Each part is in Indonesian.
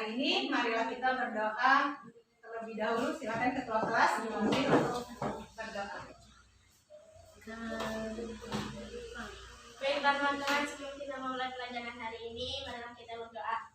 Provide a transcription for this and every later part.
hari ini, marilah kita berdoa terlebih dahulu. Silakan ketua kelas memimpin untuk berdoa. Baik teman-teman, sebelum kita memulai pelajaran hari ini, marilah kita berdoa.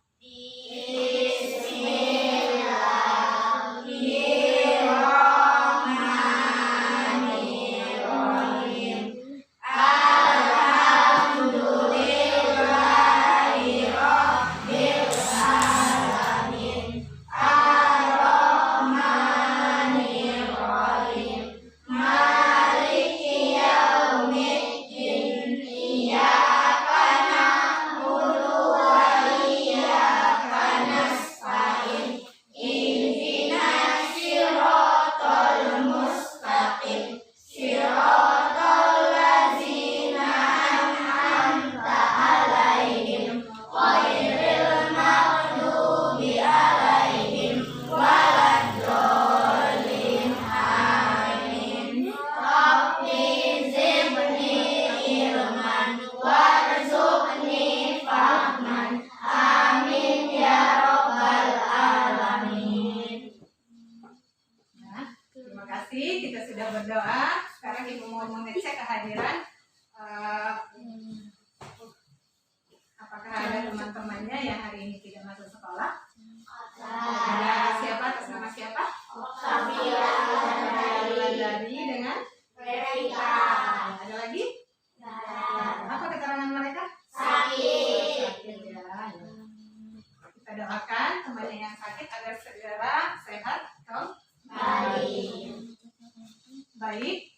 Kita sudah berdoa. Sekarang Ibu mau mengecek kehadiran. Apakah ada teman-temannya yang hari ini tidak masuk sekolah? Ada siapa? Atas nama siapa? Dari dengan Rika. Ada lagi? Apa keterangan mereka? Sakit. Ya. Kita doakan temannya yang sakit agar segera sehat kembali. Baik,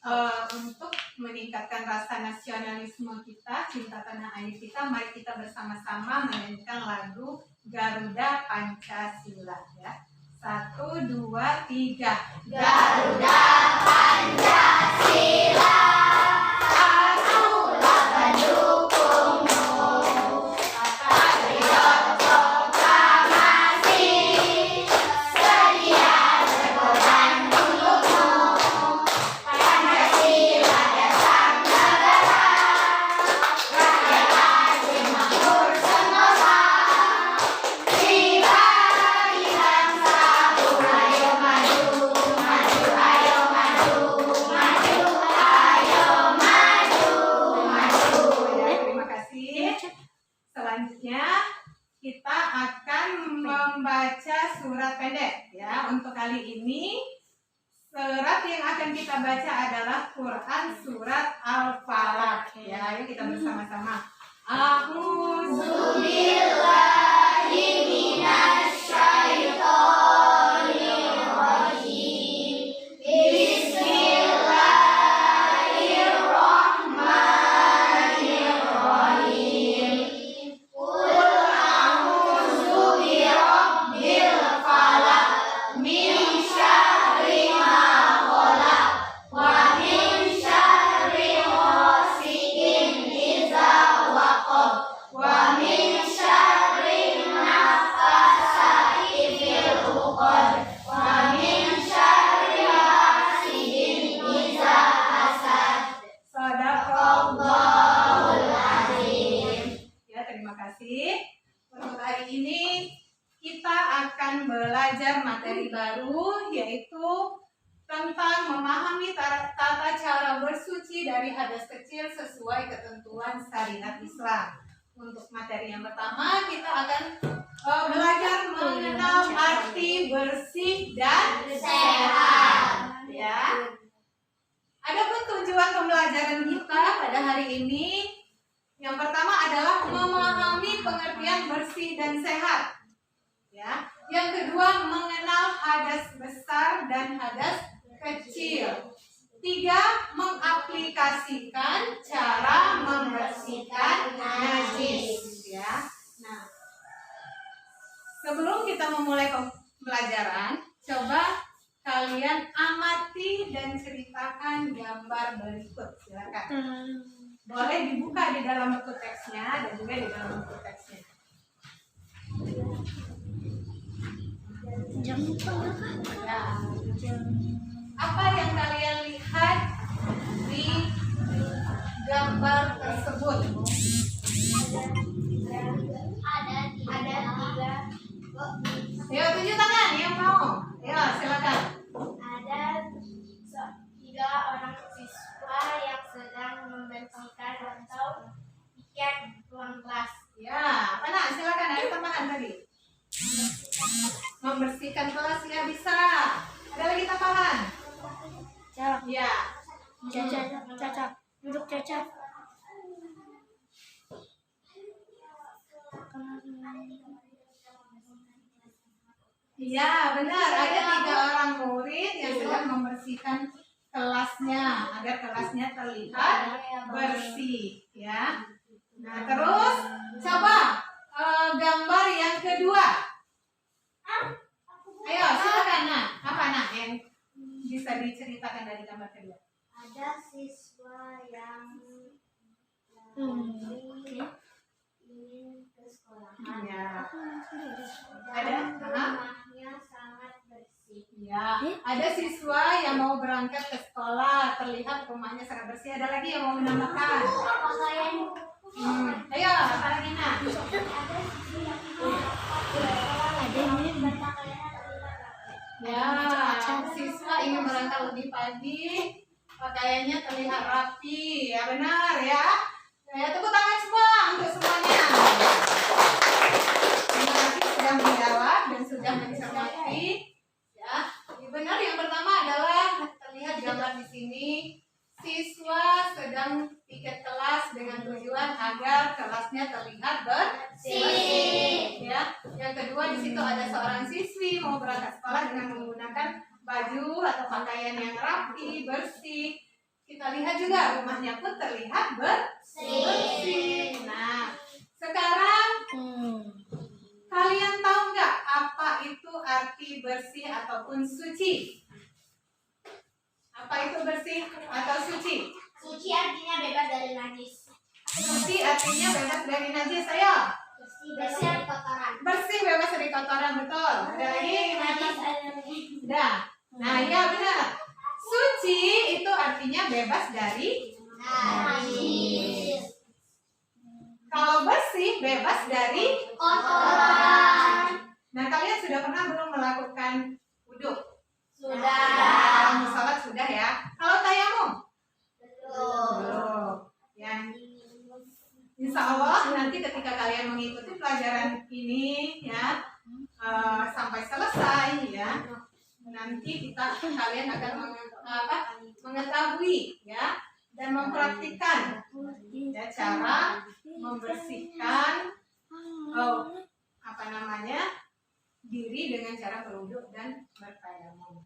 untuk meningkatkan rasa nasionalisme kita, cinta tanah air kita, mari kita bersama-sama menyanyikan lagu Garuda Pancasila ya. 1, 2, 3. Garuda Pancasila, akulah pendukungmu. Patriot proklamasi, sedia berkorban untukmu. Pancasila dasar negara, rakyat adil makmur sentosa. Pribadi bangsa, ayo maju, maju, ayo maju, maju, ayo maju, maju. Ya, terima kasih. Selanjutnya kita akan membaca surat pendek ya. Untuk kali ini surat yang akan kita baca adalah Quran surat Al-Falaq ya. Ayo kita bersama-sama. A'udzu Billahi minasyaitonir rajim. Bismillahirrahmanirrahim. Qul a'udzu birabbil falaq min syarri ma khalaq wa min syarri ghasiqin idza waqab wa min syarri nafasati fil 'uqad wa min syarri hasidin idza hasad. Shadaqallahul azim. Ya, terima kasih. Untuk hari ini kita akan belajar materi baru yaitu tentang memahami tata cara bersuci dari hadas kecil sesuai ketentuan syariat Islam. Untuk materi yang pertama kita akan belajar mengenal arti bersih dan Sehat. ya. Adapun tujuan pembelajaran kita pada hari ini yang pertama adalah memahami pengertian bersih dan sehat. Ya. Yang kedua mengenal hadas besar dan hadas kecil. 3, mengaplikasikan cara membersihkan najis ya. Nah, sebelum kita memulai pembelajaran, coba kalian amati dan ceritakan gambar berikut. Silakan. Boleh dibuka di dalam buku teksnya dan juga di dalam buku teksnya. Ya. Apa yang kalian lihat di gambar tersebut? Ada tiga ruang kelas. Ya, mana? Silakan, ada tambahan tadi. Membersihkan kelas ya bisa. Ada lagi tambahan? Ya. Caca. Duduk Caca. Iya, benar. Ada 3 orang murid yang sedang membersihkan kelasnya agar kelasnya terlihat bersih, ya. Nah, terus coba gambar yang kedua. Ayo, silakan. Nah, apa yang bisa diceritakan dari gambar kedua? Ada siswa yang ingin ke sekolah. Ya. Ada? Rumahnya sangat bersih. Ya, ada siswa yang mau berangkat ke sekolah, terlihat rumahnya sangat bersih. Ada lagi yang mau menambahkan? Pakaian. Ayo, apa lagi nak? Ya, siswa ingin berangkat lebih pagi, pakaiannya terlihat rapi. Ya benar ya. Ya, tepuk tangan semua untuk semuanya. Terima kasih sudah menjawab dan sudah mencermati. Ya, benar. Yang pertama adalah terlihat gambar di sini. Siswa sedang piket kelas dengan tujuan agar kelasnya terlihat bersih. Ya, yang kedua di situ ada seorang siswi mau berangkat sekolah dengan menggunakan baju atau pakaian yang rapi, bersih. Kita lihat juga rumahnya pun terlihat bersih. Nah, sekarang kalian tahu nggak apa itu arti bersih ataupun suci? Apa itu bersih atau suci? Suci artinya bebas dari najis. Suci artinya bebas dari najis, ayo. Bersih dari kotoran. Bersih bebas dari kotoran, betul. Ada lagi? Najis. Udah. Nah, ya benar. Suci itu artinya bebas dari Najis. Kalau bersih bebas dari Kotoran. Nah, kalian sudah pernah belum melakukan wudhu? Sudah. Kalau sholat sudah ya. Kalau tayamum? Belum. Yang insya Allah nanti ketika kalian mengikuti pelajaran ini ya sampai selesai ya, nanti kalian akan mengetahui ya dan mempraktikkan ya cara membersihkan diri dengan cara berwudhu dan bertayamum.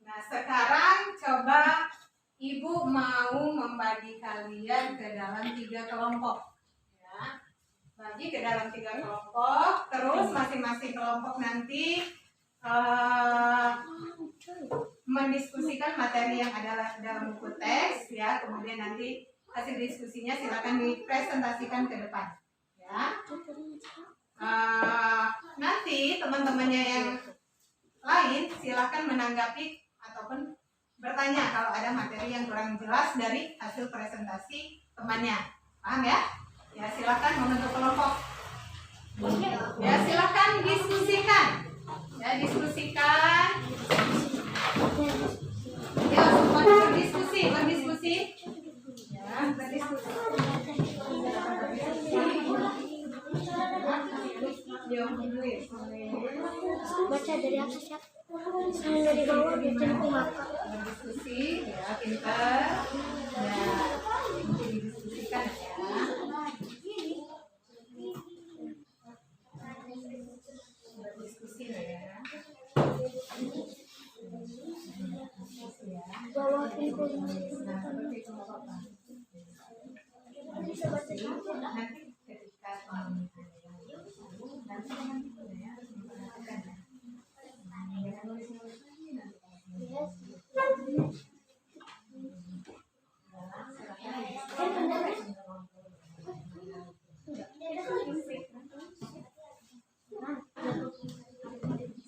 Nah, sekarang coba Ibu mau membagi kalian ke dalam 3 kelompok. Ya. Bagi ke dalam 3 kelompok, terus masing-masing kelompok nanti mendiskusikan materi yang ada dalam buku teks, ya. Kemudian nanti hasil diskusinya silakan dipresentasikan ke depan. Ya. Nanti teman-temannya yang lain silakan menanggapi ataupun bertanya kalau ada materi yang kurang jelas dari hasil presentasi temannya. Paham ya? Ya, silakan membentuk kelompok. Ya, silakan diskusikan. Ya, diskusikan. Ya, semua berdiskusi. Ya, berdiskusi. Baca dari atas ya. Dari bawah biar maka. Berdiskusi, ya pintar. Ya, didiskusikan ya. Berdiskusi ya. Bawah pintu. Nah, seperti itu nggak apa-apa. Nanti ketika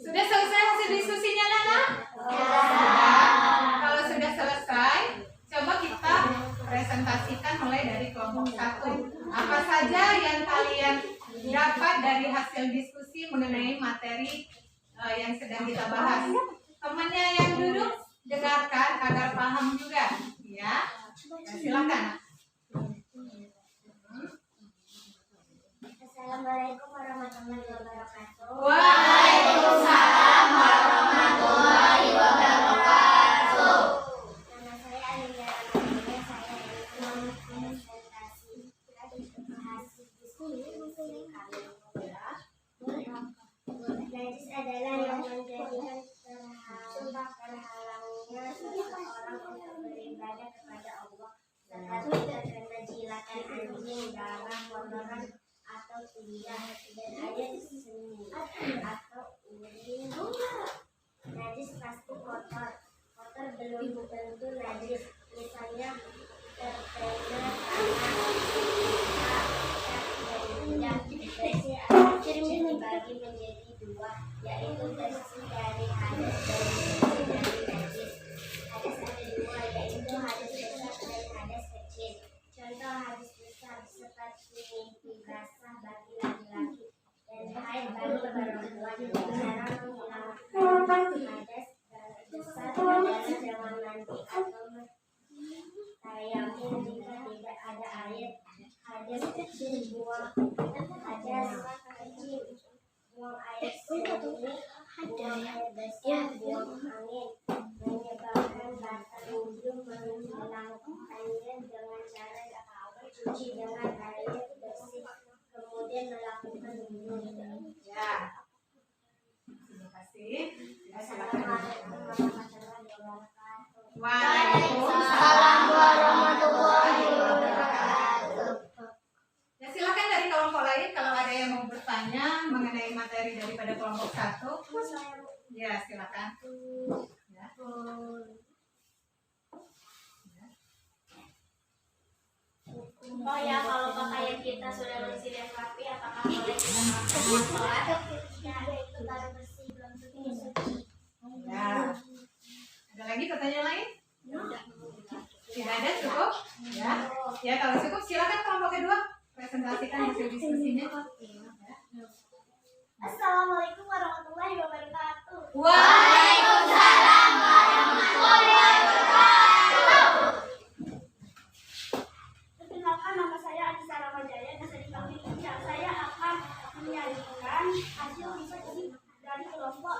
sudah selesai hasil diskusinya, Nana? Kalau sudah selesai, coba kita presentasikan mulai dari kelompok 1. Apa saja yang kalian dapat dari hasil diskusi mengenai materi yang sedang kita bahas. Temannya yang duduk dengarkan agar paham juga, ya. Silakan. Assalamualaikum warahmatullahi wabarakatuh. Waalaikumsalam warahmatullahi wabarakatuh. Nama saya Alinda Ramadhani. Saya ingin presentasi hasil diskusi kami. Najis adalah yang menjadikan sumpah terhalangnya seseorang untuk beribadah kepada Allah, seperti terkena jilatan anjing, darah, kotoran atau tinja, dan air seni atau urin. Najis pasti kotor. Kotor belum tentu najis. Misalnya terkena tanah, dan tinja. Bersih atau suci dibagi menjadi dua, yaitu bersih dari hadas dan bersih dari najis. Hadas ada dua, yaitu hadas besar dan hadas kecil. Contoh hadas besar seperti mimpi basah bagi laki-laki dan haid bagi perempuan. Cara menghilangkan hadas besar adalah dengan mandi atau tayamum jika tidak ada air. Hadas kecil buang air seni, buang air besar, buang angin. Menyebabkan batal wudhu, menghilangkannya dengan cara cuci dengan air bersih, kemudian melakukan wudhu. Ya. Terima kasih. Ya, silakan. Assalamualaikum warahmatullahi wabarakatuh. Waalaikumsalam warahmatullahi wabarakatuh. Ya, silakan dari kelompok lain kalau ada yang mau bertanya mengenai materi daripada kelompok 1. Ya, silakan. Ya. Oh ya, kalau pakaian kita sudah bersih dan rapi, apakah boleh kita melakukan sholat? Ya, itu baru bersih, belum tentu suci. Ya. Ada lagi pertanyaan lain? Tidak ada, cukup? Ya. Ya, kalau cukup silakan kelompok kedua presentasikan hasil diskusinya. Ya. Assalamualaikum warahmatullahi wabarakatuh. Waalaikumsalam warahmatullahi wabarakatuh. Perkenalkan, nama saya Anissa Ramadhani, bisa dipanggil Ica. Saya akan menyajikan hasil diskusi dari kelompok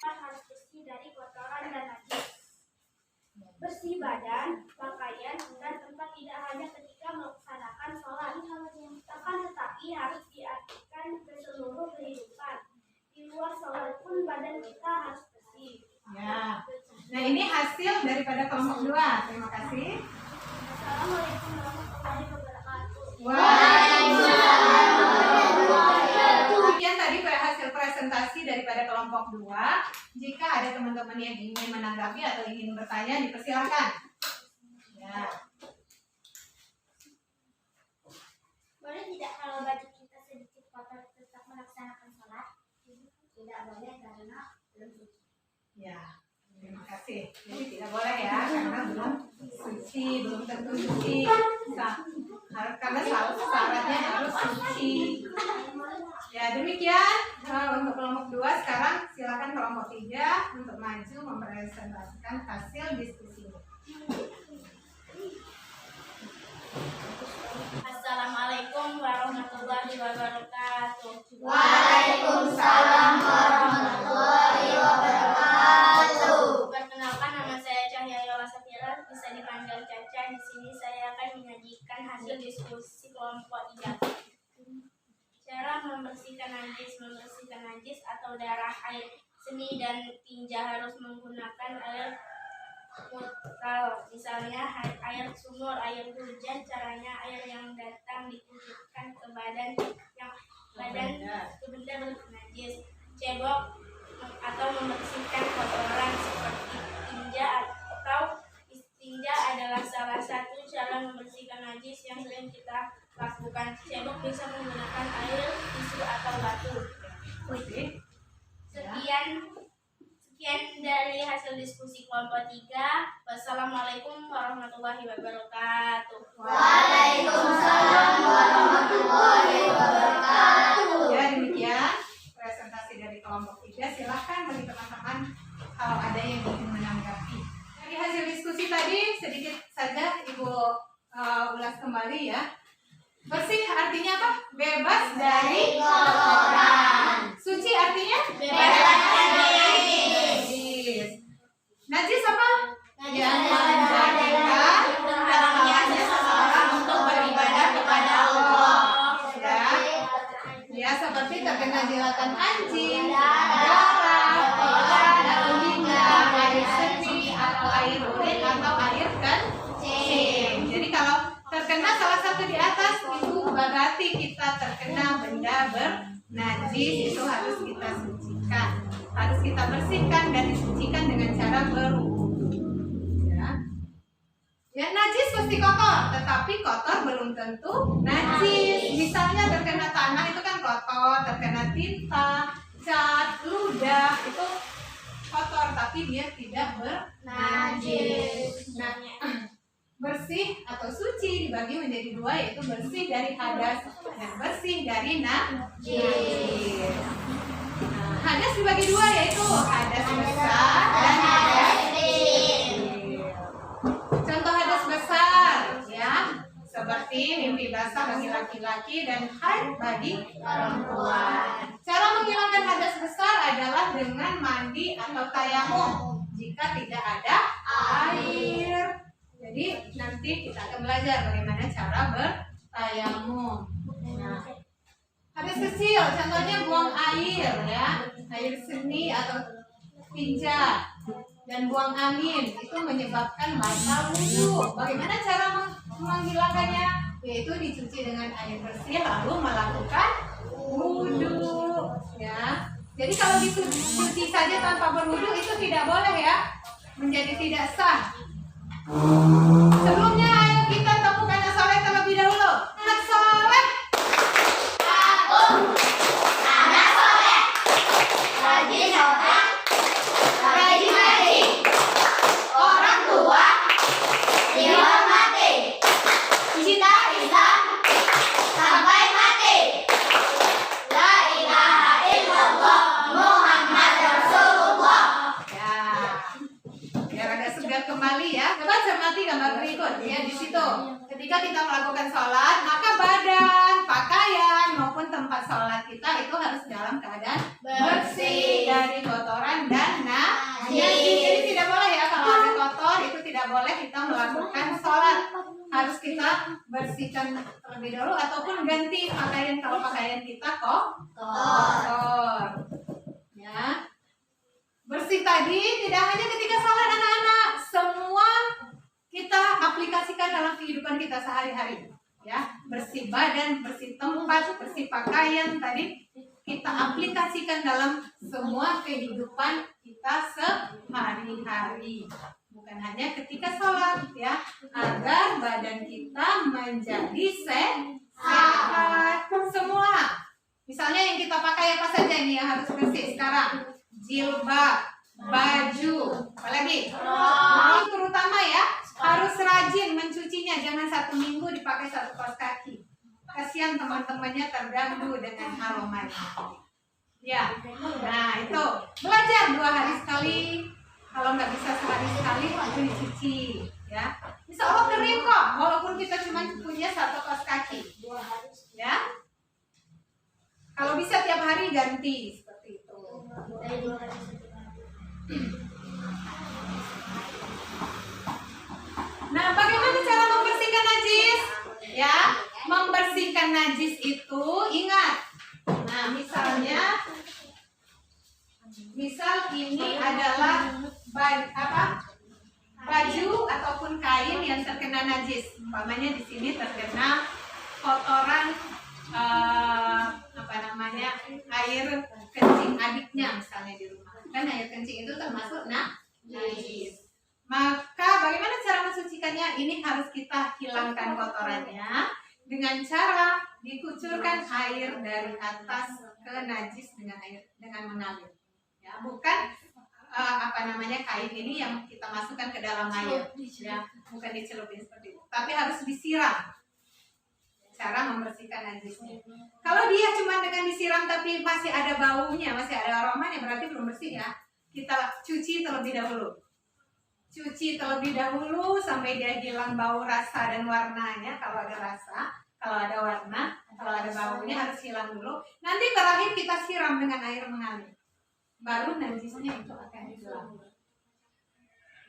harus bersih dari kotoran dan najis. Bersih badan, pakaian, dan tempat tidak hanya ketika melaksanakan sholat, akan tetapi harus diartikan ke seluruh kehidupan. Di luar sholat pun badan kita harus bersih. Ya. Nah, ini hasil daripada kelompok 2. Terima kasih. Assalamualaikum warahmatullahi wabarakatuh. Waalaikumsalam warahmatullahi wabarakatuh. Demikian tadi hasil presentasi daripada kelompok 2. Jika ada teman-teman yang ingin menanggapi atau ingin bertanya, dipersilakan. Ya. Boleh tidak kalau baju kita sedikit kotor tetap melaksanakan sholat? Tidak boleh karena belum suci. Ya. Terima kasih. Jadi tidak boleh ya, karena belum suci, belum tentu suci. Karena syaratnya harus suci. Ya, demikian untuk kelompok 2. Sekarang silakan kelompok 3 untuk maju mempresentasikan hasil diskusinya. Assalamualaikum warahmatullahi wabarakatuh. Waalaikumsalam warahmatullahi wabarakatuh. Perkenalkan, nama saya Cahya Yola Safira, bisa dipanggil Caca. Di sini saya akan menyajikan hasil diskusi kelompok 3. Cara membersihkan najis atau darah, air seni dan tinja harus menggunakan air netral, misalnya air sumur, air hujan. Caranya air yang datang dikucurkan ke badan ke benda najis, cebok atau membersihkan kotoran seperti tinja atau istinja adalah salah satu cara membersihkan najis yang sering kita lakukan. Cebok bisa menggunakan air, tisu atau batu. Sekian dari hasil diskusi kelompok 3. Wassalamualaikum warahmatullahi wabarakatuh. Waalaikumsalam warahmatullahi wabarakatuh. Ya, demikian presentasi dari kelompok 3. Silahkan bagi teman-teman kalau ada yang ingin menanggapi. Dari hasil diskusi tadi sedikit saja Ibu ulas kembali ya. Bersih artinya apa? Bebas dari kotoran. Suci artinya Bebas dari najis. Najis apa? Yang menjadikan terhalangnya seseorang untuk beribadah kepada Allah. Ya, seperti terkena jilatan anjing, darah, kotoran atau hingga air seni atau air urin atau air kencing. Jadi kalau terkena salah satu di atas itu berarti kita terkena benda bernajis, itu harus kita sucikan, harus kita bersihkan dan disucikan dengan cara berwudu. Ya, najis pasti kotor, tetapi kotor belum tentu najis. Misalnya terkena tanah itu kan kotor, terkena tinta, cat, ludah itu kotor, tapi dia tidak bernajis. Nah, bersih atau suci dibagi menjadi dua, yaitu bersih dari hadas dan bersih dari najis. Nah, hadas dibagi dua, yaitu hadas besar dan hadas kecil. Contoh hadas besar ya, seperti mimpi basah bagi laki-laki dan haid bagi perempuan. Cara menghilangkan hadas besar adalah dengan mandi atau tayamum jika tidak ada air. Jadi nanti kita akan belajar bagaimana cara bertayamum. Nah, hadas kecil contohnya buang air ya, air seni atau tinja dan buang angin itu menyebabkan batal wudu. Bagaimana cara menghilangkannya? Yaitu dicuci dengan air bersih lalu melakukan wudu ya. Jadi kalau dicuci saja tanpa berwudu itu tidak boleh ya, menjadi tidak sah. Sebelumnya ayo kita temukan anak soleh terlebih dahulu. Anak soleh, Aku anak soleh, rajin sholat, rajin ngaji, orang tua dihormati, cinta Islam sampai mati. La ilaha illallah Muhammad Rasulullah. ya, biar agak segar kembali ya. Coba cermati gambar berikut ya di situ. Ketika kita melakukan sholat, maka badan, pakaian maupun tempat sholat kita itu harus dalam keadaan bersih dari kotoran dan najis. Jadi tidak boleh ya kalau ada kotor itu tidak boleh kita melakukan sholat. Harus kita bersihkan terlebih dahulu ataupun ganti pakaian kalau pakaian kita kotor. Ya. Bersih tadi tidak hanya ketika sholat anak-anak, semua kita aplikasikan dalam kehidupan kita sehari-hari. Ya, bersih badan, bersih tempat, bersih pakaian tadi kita aplikasikan dalam semua kehidupan kita sehari-hari. Bukan hanya ketika sholat ya, agar badan kita menjadi sehat semua. Misalnya yang kita pakai apa saja nih yang harus bersih sekarang? Jilbab, baju, apalagi? Rok terutama ya, harus rajin mencucinya, jangan 1 minggu dipakai 1 kaos kaki. Kasihan teman-temannya terganggu dengan aromanya. Ya, nah itu belajar 2 hari sekali. Kalau nggak bisa sehari sekali, itu dicuci. Ya, insya Allah kering kok, walaupun kita cuma punya 1 kaos kaki. Ya, kalau bisa tiap hari ganti seperti itu. Nah, bagaimana cara membersihkan najis? Ya, membersihkan najis itu ingat. Nah, misal ini adalah baju ataupun kain yang terkena najis. Umpamanya di sini terkena kotoran air kencing adiknya misalnya di rumah. Kan air kencing itu termasuk najis. Maka bagaimana cara mensucikannya? Ini harus kita hilangkan kotorannya dengan cara dikucurkan air dari atas ke najis dengan mengalir. Ya, bukan kain ini yang kita masukkan ke dalam air. Ya, bukan dicelupin seperti itu. Tapi harus disiram. Cara membersihkan najisnya. Kalau dia cuma dengan disiram tapi masih ada baunya, masih ada aromanya, berarti belum bersih ya. Kita cuci terlebih dahulu. Cuci terlebih dahulu sampai dia hilang bau, rasa dan warnanya. Kalau ada rasa, kalau ada silang dulu. Nanti terakhir kita siram dengan air mengalir. Baru najisnya itu akan hilang.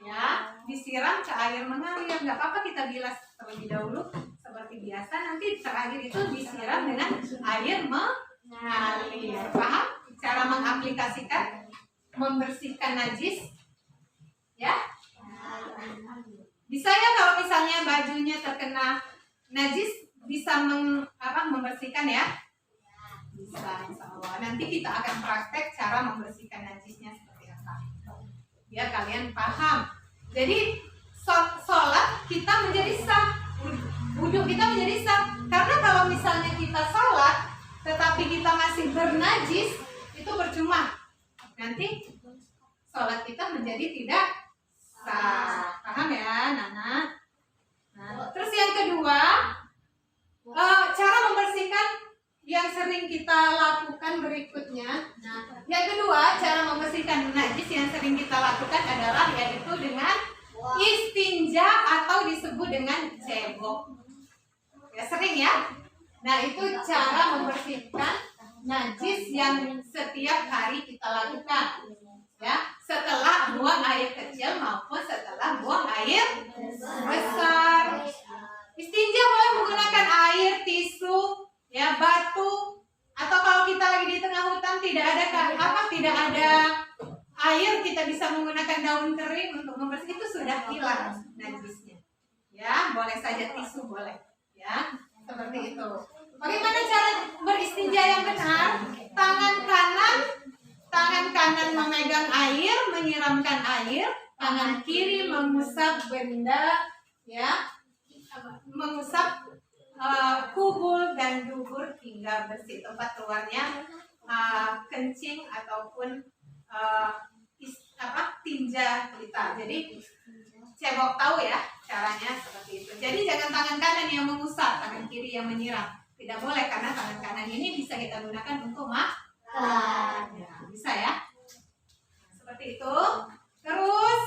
Ya, disiram ke air mengalir. Nggak apa-apa kita bilas terlebih dahulu seperti biasa. Nanti terakhir itu disiram dengan air mengalir. Paham? Cara mengaplikasikan, membersihkan najis. Ya? Bisa ya kalau misalnya bajunya terkena najis, bisa membersihkan ya? Bisa, insya Allah. Nanti kita akan praktek cara membersihkan najisnya seperti apa. Biar kalian paham. Jadi sholat kita menjadi sah, wudhu kita menjadi sah. Karena kalau misalnya kita sholat, tetapi kita masih bernajis, itu percuma. Nanti sholat kita menjadi tidak sah. Paham ya, Nana? Nah, terus yang kedua, cara membersihkan yang sering kita lakukan berikutnya. Nah, yang kedua, cara membersihkan najis yang sering kita lakukan adalah yaitu dengan istinja atau disebut dengan cebok. Ya, sering ya. Nah, itu cara membersihkan najis yang setiap hari kita lakukan. Ya, setelah buang air kecil maupun setelah buang air besar. Istinja boleh menggunakan air, tisu, ya, batu, atau kalau kita lagi di tengah hutan tidak ada air, kita bisa menggunakan daun kering untuk membersihkan, itu sudah hilang najisnya. Ya, boleh saja tisu boleh, ya, seperti itu. Bagaimana cara beristinja yang benar? Tangan kanan memegang air, menyiramkan air, tangan kiri mengusap benda, ya, mengusap kubul dan dubur hingga bersih, tempat keluarnya kencing ataupun tinja kita. Jadi cebok tahu ya caranya seperti itu. Jadi jangan tangan kanan yang mengusap, tangan kiri yang menyiram. Tidak boleh, karena tangan kanan ini bisa kita gunakan untuk makan. Ya, bisa ya. Seperti itu. Terus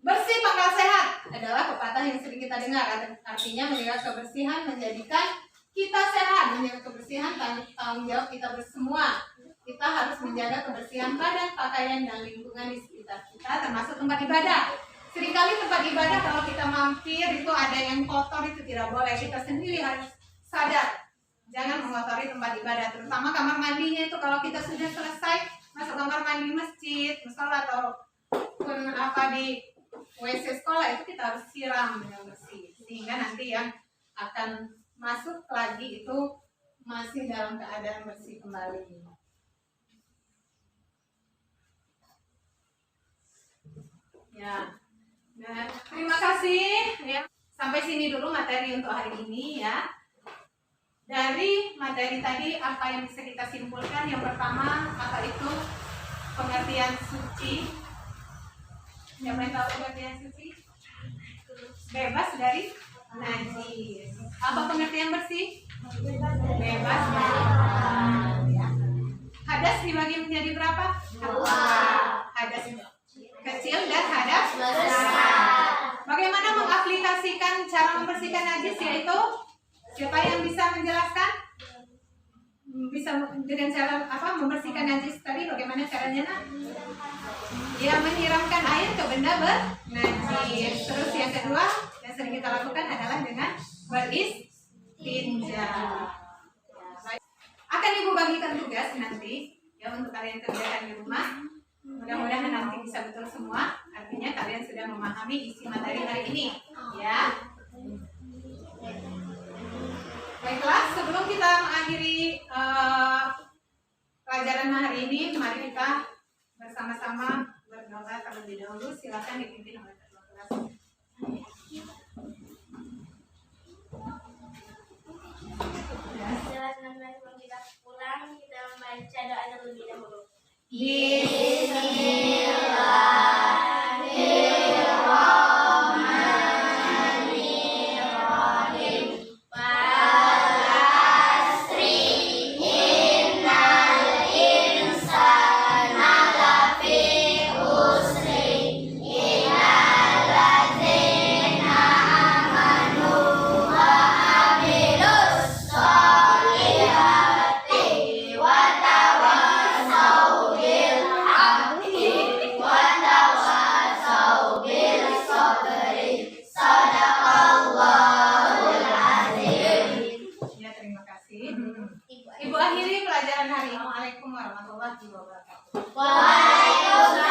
bersih pangkal sehat adalah pepatah yang sering kita dengar. Artinya menjaga kebersihan menjadikan kita sehat. Menjaga kebersihan tanggung jawab kita semua. Kita harus menjaga kebersihan badan, pakaian, dan lingkungan di sekitar kita, termasuk tempat ibadah. Seringkali tempat ibadah kalau kita mampir itu ada yang kotor, itu tidak boleh. Kita sendiri harus sadar, jangan mengotori tempat ibadah, terutama kamar mandinya. Itu kalau kita sudah selesai masuk kamar mandi masjid, musola ataupun di WC sekolah, itu kita harus siram dengan bersih, sehingga nanti yang akan masuk lagi itu masih dalam keadaan bersih kembali. Ya, nah, terima kasih ya. Sampai sini dulu materi untuk hari ini ya. Dari materi tadi apa yang bisa kita simpulkan? Yang pertama, apa itu pengertian suci? Yang main tahu pengertian suci? Bebas dari najis. Apa pengertian bersih? Bebas dari ya. Hadas dibagi menjadi berapa? Dua. Hadas kecil dan hadas besar. Bagaimana mengaplikasikan cara membersihkan najis, yaitu siapa yang bisa menjelaskan? Bisa dengan cara membersihkan najis tadi? Bagaimana caranya, Nak? Ya, menyiramkan air ke benda bernajis. Terus yang kedua yang sering kita lakukan adalah dengan beristinja. Akan Ibu bagikan tugas nanti ya untuk kalian kerjakan di rumah. Mudah-mudahan nanti bisa betul semua. Artinya kalian sudah memahami isi materi hari ini, ya. Baiklah, sebelum kita mengakhiri pelajaran hari ini, mari kita bersama-sama berdoa terlebih dahulu. Silakan dipimpin oleh ketua kelas. Silakan sebelum kita pulang, kita membaca doa terlebih dahulu. Aku akhiri pelajaran hari ini. Assalamualaikum warahmatullahi wabarakatuh. Waalaikumsalam